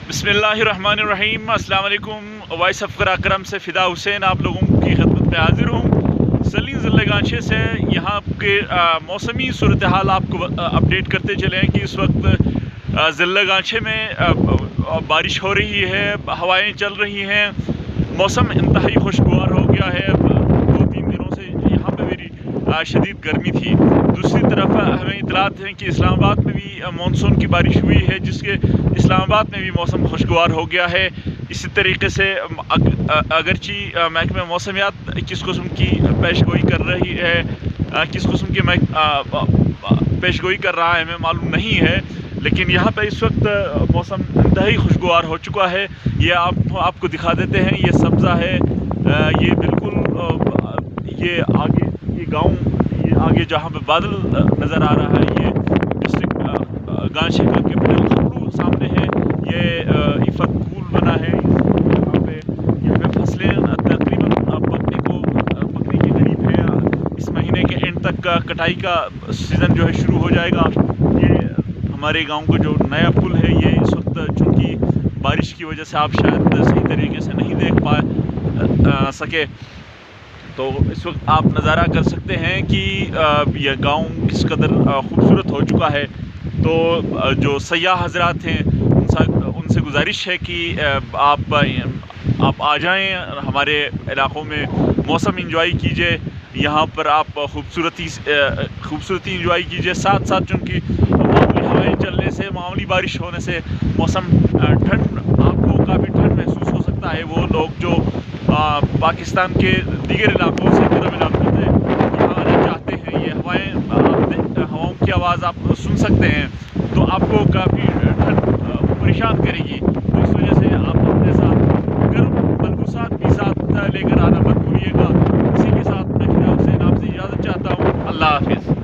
बिस्मिल्लाहिर्रहमानिर्रहीम। अस्सलाम वालेकुम। वॉइस ऑफ कराक्रम से फ़िदा हुसैन आप लोगों की खिदमत में हाजिर हूँ। सलीं ज़िले गांचे से यहाँ के मौसमी सूरत हाल आपको अपडेट करते चले हैं कि इस वक्त ज़िले गांचे में बारिश हो रही है, हवाएं चल रही हैं, मौसम इंतहाई खुशगवार हो गया है। 2-3 दिनों से यहाँ पे मेरी शदीद गर्मी थी। दूसरी तरफ हमें इतलात हैं कि इस्लामाबाद में भी मानसून की बारिश हुई है, जिसके इस्लामाबाद में भी मौसम खुशगवार हो गया है। इसी तरीके से अगरची महकमे मौसमियात किस किस्म की पेशगोई कर रही है, किस किस्म की पेशगोई कर रहा है हमें मालूम नहीं है, लेकिन यहाँ पे इस वक्त मौसम इंतहाई खुशगवार हो चुका है। ये आपको दिखा देते हैं। ये सब्ज़ा है, ये बिल्कुल ये आगे ये गाँव, ये आगे जहाँ पे बादल नज़र आ रहा है, ये डिस्ट्रिक्ट गांचे का कैपिटल सामने है। ये इफ़त पुल बना है। यहाँ पे फसलें तकरीबन पकने के करीब है। इस महीने के एंड तक का कटाई का सीज़न जो है शुरू हो जाएगा। ये हमारे गांव का जो नया पुल है, ये इस वक्त चूँकि बारिश की वजह से आप शायद सही तरीके से नहीं देख सके, तो इस वक्त आप नज़ारा कर सकते हैं कि यह गांव किस कदर खूबसूरत हो चुका है। तो जो सयाह हजरात हैं, उनसे गुजारिश है कि आप आ जाएं हमारे इलाक़ों में, मौसम इंजॉय कीजिए। यहाँ पर आप खूबसूरती इंजॉय कीजिए। साथ साथ चूँकि मामूली हवाएं चलने से, मामूली बारिश होने से मौसम आपको काफ़ी ठंड महसूस हो सकता है। वो लोग जो पाकिस्तान के दीगर इलाक़ों से, गर्म इलाक़ों से यहाँ आना चाहते हैं, ये हवाओं की आवाज़ आप सुन सकते हैं, तो आपको काफ़ी ठंड परेशान करेगी। तो इस वजह से आप अपने साथ गर्म मलबूसात भी साथ लेकर आना